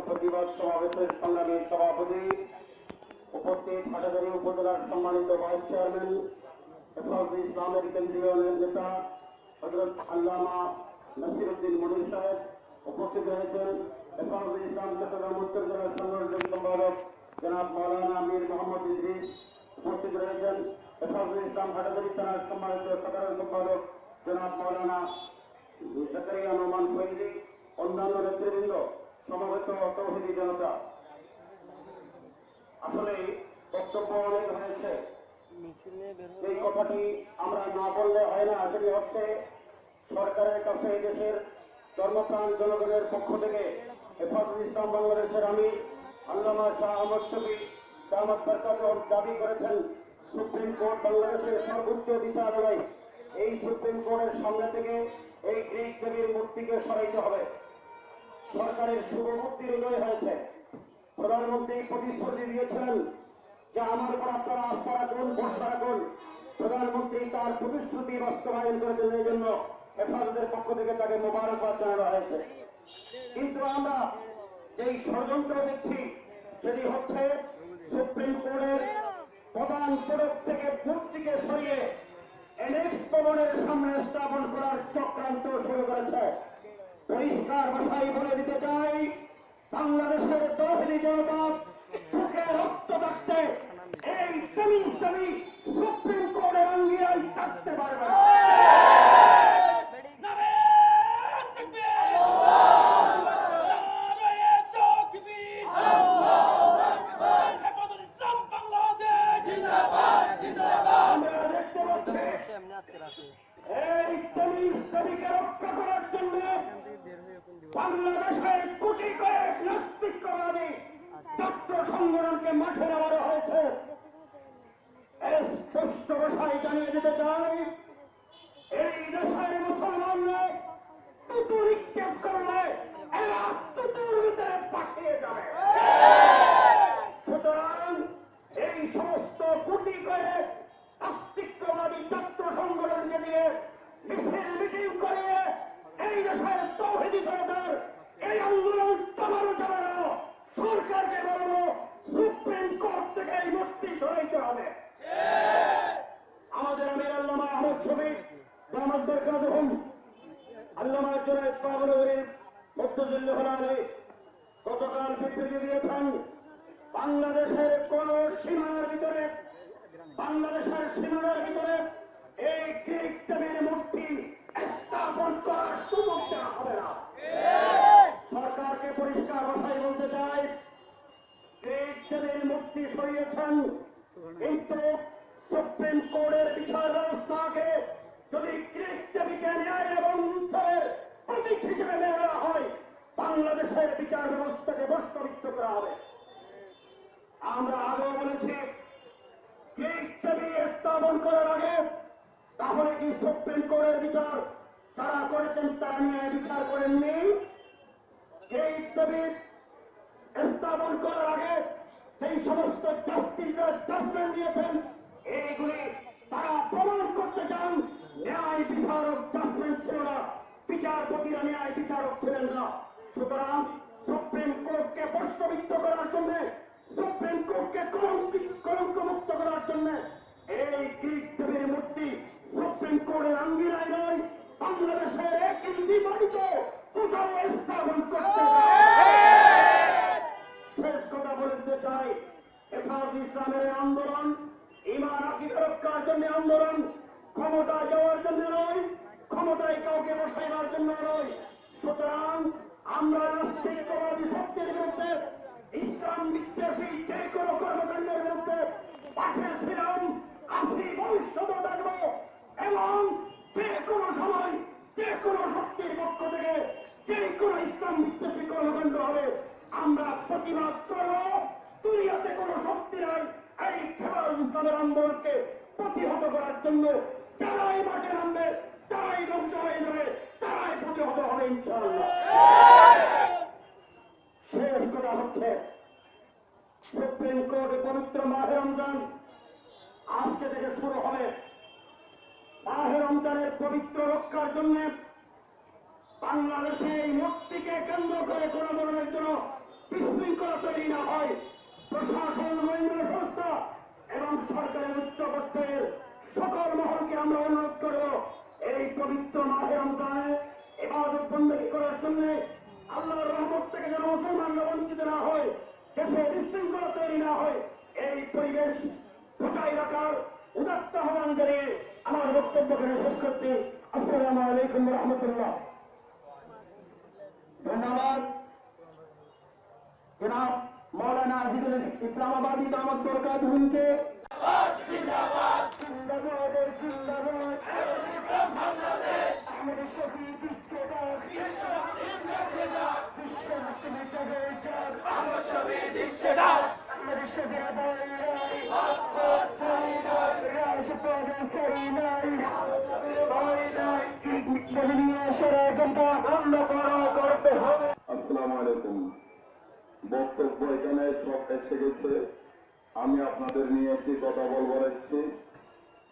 প্রতিবাদ সমাবেশের সংগ্রামী সভাপতি, উপস্থিত হাটাজারি উপজেলার সম্মানিত ভাইস চেয়ারম্যান, হেফাজতে ইসলামের কেন্দ্রীয় নেতা হযরত আল্লামা নাসিরউদ্দিন মনির সাহেব, উপস্থিত রয়েছেন হেফাজতে ইসলাম চট্টগ্রাম উত্তর জেলার সাংগঠনিক সম্পাদক জনাব মাওলানা মীর মোহাম্মদ ইদ্রিস, উপস্থিত রয়েছেন হেফাজতে ইসলাম হাটাজারি থানার সম্মানিত সাধারণ সম্পাদক জনাব মাওলানা জাকারিয়া নোমান ফৈজি, অন্যান্য নেতৃবৃন্দ, সমবেত তৌহিদি জনতা। আসলে বক্তব্য অনেক হয়েছে, এই কথাটি আমরা না বললে হয় না। সেটি হচ্ছে সরকারের কাছে দেশের ধর্মপ্রাণ জনগণের পক্ষ থেকে হেফাজতে ইসলাম বাংলাদেশের আমির আল্লামা শাহ আহমদ শফি দামাত বরকাতুহু দাবি করেছেন সুপ্রিম কোর্ট বাংলাদেশের সর্বোচ্চ বিচারালয়, এই সুপ্রিম কোর্টের সামনে থেকে এই গ্রিক দেবীর মূর্তিকে সরাইতে হবে। সরকারের শুভমূর্তির উদয় হয়েছে। প্রধানমন্ত্রী প্রতিশ্রুতি দিয়েছিলেন যে আমার পর আপনারা আস্থা রাখুন, ভরসা রাখুন। প্রধানমন্ত্রী তার প্রতিশ্রুতি বাস্তবায়ন করেছেন, এই জন্য হেফাজতের পক্ষ থেকে তাকে মোবারকবাদ জানানো হয়েছে। কিন্তু আমরা যেই ষড়যন্ত্র দেখছি সেটি হচ্ছে সুপ্রিম কোর্টের প্রধান ফটক থেকে মূর্তিকে সরিয়ে এনএক্স ভবনের সামনে স্থাপন করার চক্রান্ত শুরু করেছে। পরিষ্কার ভাষায় বলে দিতে চাই, বাংলাদেশের তৌহিদি জনতা বুকে রক্ত থাকতে এই জমিন সুপ্রিম কোর্টের আঙ্গিনায় থাকতে পারবে না। এই জমিকে রক্ষা করার জন্য বাংলাদেশের কোটি কয়েক নাস্তিকবাদী ছাত্র সংগঠনকে মাঠে নামানো হয়েছে। স্পষ্ট ভাষায় জানিয়ে দিতে চাই, এই দেশের মুসলমানরা তুতু নিক্ষেপ করলে এরা তুতুর ভিতরে পাঠিয়ে যাবে। সুতরাং এই সমস্ত কোটি কয়েক নাস্তিকবাদী ছাত্র সংগঠনকে নিয়ে মিছিল মিটিং করে এই দেশের তৌহিদি জনতার এই আন্দোলন থামানো যাবে না। সরকারকে বলবো সুপ্রিম কোর্ট থেকে এই মূর্তি সরাইতে হবে। আমাদের আমির আল্লামা আহমদ শফি দামাত বরকাতুহু আল্লামা জুনায়েদ বাবলুর মুফতিজুল্লাহ আলী গতকাল বিবৃতি দিয়েছেন, বাংলাদেশের কোন সীমানার ভিতরে এই গ্রিক দেবীর মূর্তি স্থাপন করার সুযোগ দেওয়া হবে না। সরকারকে পরিষ্কার ভাষায় বলতে চাই, গ্রিক দেবীর মূর্তি সরিয়েছেন, কিন্তু সুপ্রিম কোর্টের বিচার ব্যবস্থাকে যদি গ্রিক দেবীকে ন্যায় এবং ইনসাফের প্রতীক হিসেবে নেওয়া হয়, বাংলাদেশের বিচার ব্যবস্থাকে ভ্রষ্টবিত্ত করা হবে। আমরা আগেও বলেছি, গ্রিক দেবী স্থাপন করার আগে তাহলে কি সুপ্রিম কোর্টের বিচার যারা করেছেন তারা নিয়ে বিচার করেননি? গ্রিক দেবী স্থাপন করার আগে সেই সমস্ত জাস্টিসরা জাজমেন্ট দিয়েছেন, এইগুলি তারা প্রমাণ করতে চান ন্যায় বিচারক জাজমেন্ট ছিল না, বিচারপতিরা ন্যায় বিচারক ছিলেন না। সুতরাং সুপ্রিম কোর্টকে প্রশ্নবিদ্ধ করার জন্য, সুপ্রিম কোর্টকে কলঙ্কমুক্ত করার জন্য এই গ্রিক দেবীর মূর্তি সুপ্রিম কোর্টের আঙ্গিনায় নয়, বাংলাদেশের এক ইঞ্চি মাটিতে কোথাও স্থাপন করতে হবে। শেষ কথা বলতে চাই, হেফাজতে ইসলামের আন্দোলন ঈমান আকীদা রক্ষার জন্য আন্দোলন, ক্ষমতায় যাওয়ার জন্য নয়, ক্ষমতায় কাউকে বসাইবার জন্য নয়। সুতরাং আমরা নাস্তিকবাদী শক্তির বিরুদ্ধে, ইসলাম বিদ্বেষী যে কোনো কর্মকাণ্ডের বিরুদ্ধে পাশে ছিলাম, আছি, ভবিষ্যতে থাকবো এবং যে কোনো সময় যে কোনো শক্তির পক্ষ থেকে যে কোনো ইসলাম বিদ্বেষী কর্মকাণ্ড হবে আমরা প্রতিবাদ করব। দুনিয়াতে কোনো শক্তি নাই এই হেফাজতে ইসলামের আন্দোলনকে প্রতিহত করার জন্য। যারাই মাঠে নামবে, তারাই ধ্বংস হয়ে যাবে, তারাই প্রতিহত হবে ইনশাআল্লাহ। শেষ কথা হচ্ছে, সুপ্রিম কোর্টে পবিত্র মাহে রমজান আজকে থেকে শুরু হবে। মাহে রমজানের পবিত্র রক্ষার জন্য বাংলাদেশে এই মূর্তিকে কেন্দ্র করে কোন ধরনের জন্য হয় প্রশাসন, গোয়েন্দা সংস্থা এবং সরকারের উচ্চ পর্যায়ের সকল মহলকে আমরা অনুরোধ করব এই পবিত্র মাহে রমজানে ইবাদত বন্দেগী করার জন্য আল্লাহর রহমত থেকে যেন মুসলমানরা বঞ্চিত না হয়, দেশে বিশৃঙ্খলা তৈরি না হয়, এই পরিবেশ ঢুকাই রাখার উদাত্ত আহ্বান জানিয়ে আমার বক্তব্যকে শেষ করছি। আসসালামু আলাইকুম রহমতুল্লাহ। ধন্যবাদ জনাব মৌলানা আজিজুল ইসলামাবাদী দামত বরকাতুহুকে। জিন্দাবাদ জিন্দাবাদ জিন্দাবাদ আহমেদ শফিক জিন্দাবাদ বিশ্বনাথ জাগেরকার আহমেদ শফিক জিন্দাবাদ আহমেদ শফিক আসসালামু আলাইকুম। বক্তব্য এখানে সব এসে গেছে। আমি আপনাদের নিয়ে একটি কথা বলবার এসেছি।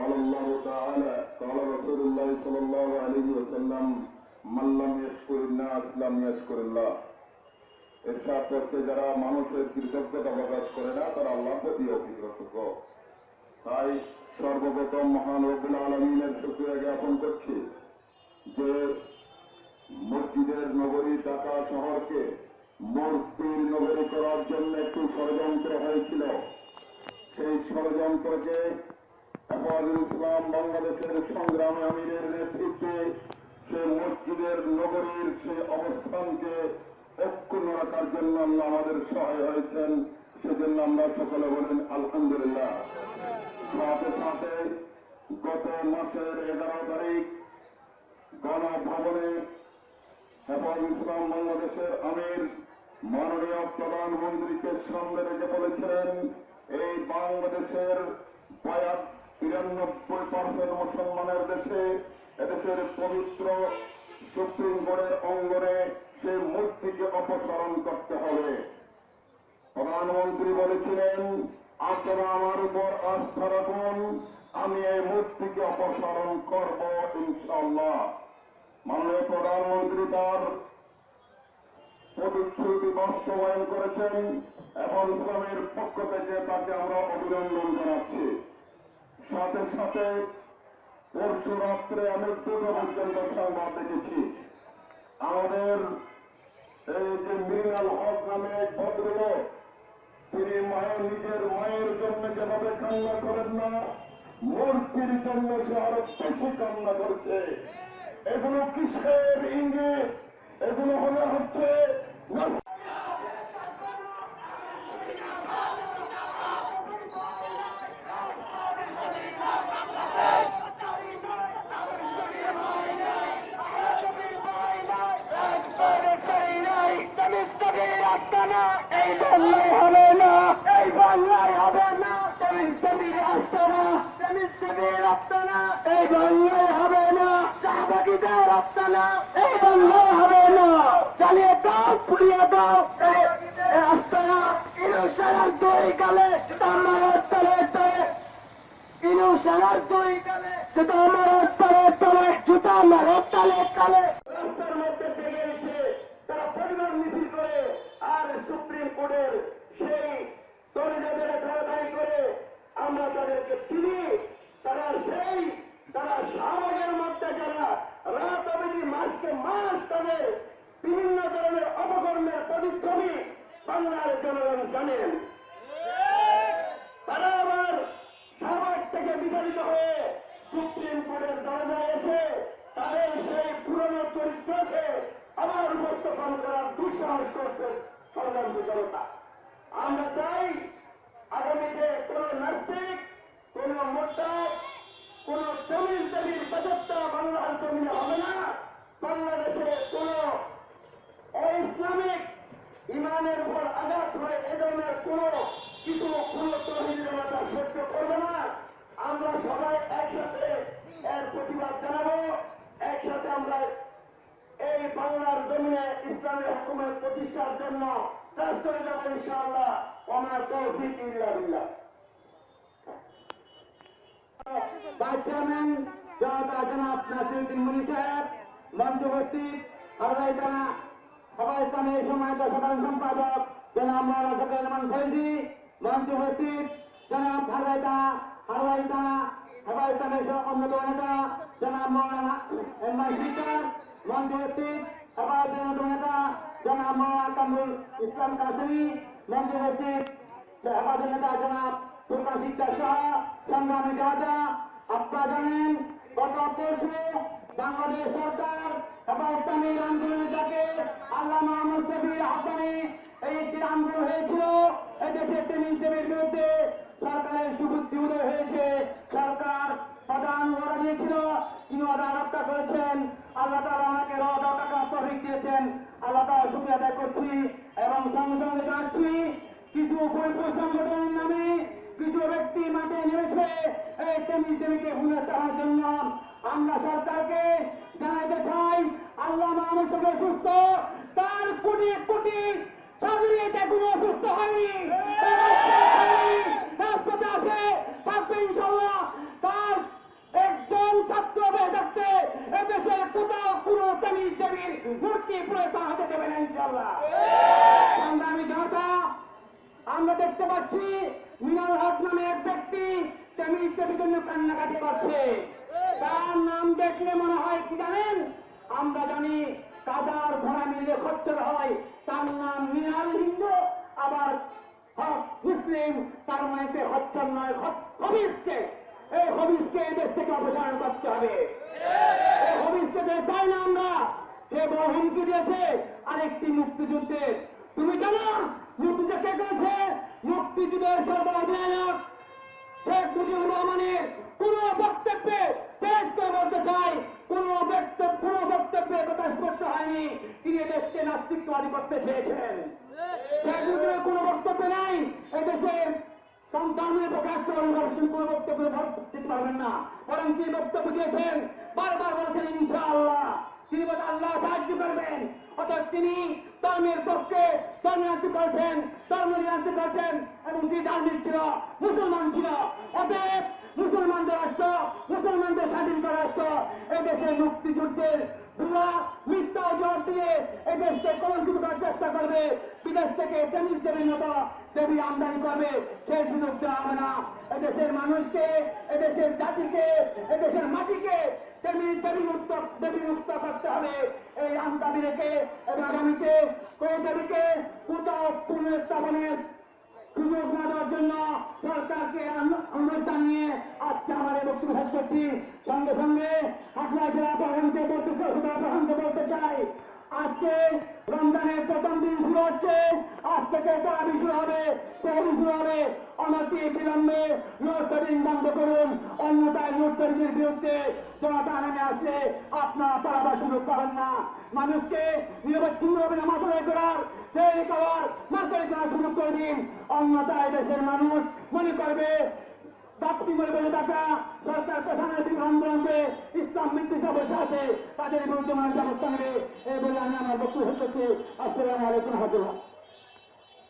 আল্লাহ তাআলা قال رسول الله صلى الله عليه وسلم من لم يشكر الناس لم يشكر الله। এরশাদ করতে যারা মানুষের কৃতজ্ঞতা প্রকাশ করে না তারা আল্লাহর প্রতি অকৃতজ্ঞ। তাই সর্বপ্রথম মহান রব্বুল আলামিনের শুকরিয়া জ্ঞাপন করছি যে মসজিদের নগরী ঢাকা শহরকে মূর্তির নগরী করার জন্য একটু ষড়যন্ত্র হয়েছিল। সেই ষড়যন্ত্রকে হেফাজুল ইসলাম বাংলাদেশের সংগ্রামী আমিরের নেতৃত্বে সে মসজিদের নগরীর সে অবস্থানকে অক্ষুণ্ণ রাখার জন্য আল্লাহ আমাদের সহায় হয়েছেন। সেজন্য আমরা সকলে বলেন আলহামদুলিল্লাহ। সাথে সাথে গত মাসের 11 তারিখ গণভবনে হেফাজুল ইসলাম বাংলাদেশের আমির মাননীয় প্রধানমন্ত্রীকে সামনে রেখে বলেছিলেন এই বাংলাদেশের 93% মুসলমানের দেশে এদেশের পবিত্র সুপ্রিম কোর্টের অঙ্গনে সে মূর্তিকে অপসারণ করতে হবে। প্রধানমন্ত্রী বলেছিলেন আপনারা আমার উপর আস্থা রাখুন, আমি এই মূর্তিকে অপসারণ করব ইনশাআল্লাহ। মাননীয় প্রধানমন্ত্রী তার প্রতিশ্রুতি বাস্তবায়ন করেছেন এবং ইসলামের পক্ষ থেকে তাকে আমরা অভিনন্দন জানাচ্ছি। সাথে সাথে পরশু রাত্রে আমি 2টা পর্যন্ত সংবাদ দেখেছি আমাদের এই যে মিনাল হক নামে এক ভদ্রলোক, তিনি নিজের মায়ের জন্য যেভাবে কান্না করেন না, মূর্তির জন্য সে আরো বেশি কান্না করছে। এগুলো কিসের ইঙ্গিত? এগুলো হচ্ছে এই বাংলায় হবে না, এই বাংলায় হবে না, এই বাংলায় হবে না, শাহবাগীদের আস্তানা এই বাংলায় হবে না, চালিয়ে দাও পুড়িয়ে দাও আস্তানা। ইনুসারার 2 গালে আমার তলে তলে, ইনুসারার 2 গালে আমার তলে তলে, জুতা আমার তলে তলে। রাস্তার মধ্যে থেকে এসে তারা পরিবার মিছিল করে আর সুপ্রিম কোর্টের সেই দলিলের ধারাবাহিক করে আমরা তাদেরকে চিনি। তারা সমাজের মধ্যে যারা রাত অবধি মাসকে মাস তাদের বিভিন্ন ধরনের অপকর্মের পরিশ্রমী বাংলার জনগণ জানেন। তারা আবার সমাজ থেকে বিতাড়িত হয়ে সুপ্রিম কোর্টের দরজায় এসে তাদের সেই পুরনো চরিত্রকে আবার উপস্থাপন করার দুঃসাহস করছে ষড়যন্ত্র জনতা। আমরা চাই আগামীতে কোন নাস্তিক, কোন মোরতাদ, কোন জমির দেবীর বাজেটটা বাংলার জমিনে হবে না। বাংলাদেশে কোন অইসলামিক ইমানের উপর আঘাত হয়ে এ ধরনের কোন কিছু তহিদ জনতা সহ্য করবে না। আমরা সবাই একসাথে এর প্রতিবাদ জানাবো। একসাথে আমরা এই বাংলার জমিনে ইসলামী হুকুমের প্রতিষ্ঠার জন্য কাজ করে যাবো ইনশাআল্লাহ। ওমা তৌফিক ইল্লা বিল্লাহ। ভাইস চেয়ারম্যান জনাব নাসিরউদ্দিন মুনী সাহেব, মঞ্চবর্তী আড়াই থানা সভা ইসলামের সময়ত সাধারণ সম্পাদক জনাব মৌলানা ফখরুল রহমান ফৈজি, মঞ্চে উপস্থিত জনাব হেফাজতের অন্যতম নেতা জনাব মৌলানা এমআই স্পিকার, মঞ্চে উপস্থিত হেফাজতের অন্যতম নেতা জনাব মৌলানা কামরুল ইসলাম কাসেমি, মঞ্চে উপস্থিত হেফাজতের নেতা জনাব ফুরকান সিকদার সহ সংগ্রামী জনতা। আপনারা জানেন গত পরশু বাংলাদেশ সরকার হেফাজতের আন্দোলনের ডাকে আল্লামা আহমদ শফির আহ্বানে এই একটি আন্দোলন হয়েছিল। এদেশে টেমিজমের বিরুদ্ধে সরকারের সুবুদ্ধি উদয় হয়েছে। সরকার প্রধান ওয়াদা দিয়েছিল, তিনি ওয়াদা রক্ষা করেছেন। আল্লাহ তাআলা আমাকে টাকা তৌফিক দিয়েছেন, আল্লাহ তাআলা শুকরিয়া আদায় করছি এবং সঙ্গে সঙ্গে জানাচ্ছি কিছু বৈপুর সংগঠনের নামে কিছু ব্যক্তি মাঠে নেমেছে এই টেমিজমকে হুমকি দেওয়ার জন্য। আমরা সরকারকে জানাতে চাই আল্লামা আহমদ শফির সুস্থ, তার কোটি কোটি সাগরিতে কোনো সুস্থ হয়নি, রাজপথে আছে, থাকবে ইনশাল্লাহ। তার একজন ছাত্র বেঁচে থাকতে এদেশের কোথাও কোনো টেমিজমের মূর্তি প্রয়োগ হতে দেবে না ইনশাল্লাহ। সংগ্রামী জনতা, আমরা দেখতে পাচ্ছি মিনাল হক নামে এক ব্যক্তি টেমিজমের জন্য কান্নাকাটি করছে। তার নাম দেখলে মনে হয় কি জানেন? আমরা জানি কাদার ঘোড়া মিলে খচ্চর হয়, তার নাম মিনাল হিন্দু, আবার হক মুসলিম, তার মানে খচ্চর নয়, হবিসকে। এই হবিসকে এদেশ থেকে অপসারণ করতে হবে। এই হবিসকে চাই না আমরা। সে বড় হুমকি দিয়েছে আরেকটি মুক্তিযুদ্ধের। তুমি জানো মুক্তিযুদ্ধ কে করেছে? মুক্তিযুদ্ধের সর্বাধিনায়ক শেখ মুজিবুর রহমানের কোন বক্তব্যে পেশ করে বলতে চাই, কোন বক্তব্যে কথা স্পষ্ট হয়নি তিনি এদেশকে নাস্তিকবাদী করতে চেয়েছেন। শেখ মুজিবের কোন বক্তব্য নাই এদেশের সন্তানের প্রকাশ করার কোন বক্তব্য দিতে পারবেন না, বরং তিনি বক্তব্য দিয়েছেন, বারবার বলেছেন ইনশাআল্লাহ, তিনি বলে আল্লাহ সাহায্য করবেন। অর্থাৎ তিনি ধর্মের পক্ষে ধর্মীয়ান্ত্রিক করেছেন, ধর্মনিয়ান্ত্রিক করেছেন এবং তিনি ধার্মিক ছিল, মুসলমান ছিল। অতএব মুসলমানদের রাষ্ট্র, মুসলমানদের স্বাধীন করা রাষ্ট্র এদেশের মুক্তিযুদ্ধের ভুয়া মিথ্যা জোর দিয়ে এদেশকে কলঙ্কিত করার চেষ্টা করবে, বিদেশ থেকে টেমিজমের মতো দেবী আমদানি করবে, সেই সুযোগ দেওয়া হবে না। এদেশের মানুষকে, এদেশের জাতিকে, এদেশের মাটিকে দেবী মুক্ত করতে হবে। এই দাবি রেখে এবং আগামীতে কোন দেবীকে কোথাও পুনঃস্থাপনের সুযোগ না দেওয়ার জন্য সরকারকে অনুরোধ জানিয়ে আজকে আমার এই বক্তব্য শেষ করছি। সঙ্গে সঙ্গে আপনার জেলা প্রধানকে বলতে চাই, আজকে রমজানের প্রথম দিন শুরু হচ্ছে, আজ থেকে তারাবি শুরু হবে, সেহরি শুরু হবে। অনতি বিলম্বে লোডশেডিং বন্ধ করুন, অন্যথায় লোডশেডিংয়ের বিরুদ্ধে জনতা নেমে আসলে আপনারা পালাবার সুযোগ পাবেন না। মানুষকে নিরবচ্ছিন্নভাবে নামাজ আদায় করার, সেই খাবার মার্কেট করার সুযোগ করে দিন, অন্যথায় দেশের মানুষ মনে করবে বাপ্তি মনে করে টাকা সরকার প্রধানের বিরুদ্ধে আন্দোলনকে ইসলাম বিদ্বেষ বসে আছে, তাদের বিরুদ্ধে মানুষ ব্যবস্থা নেবে। এই বলে আমি আমার বক্তব্য শেষ করছি। আসসালামু আলাইকুম রহমতুল্লাহ।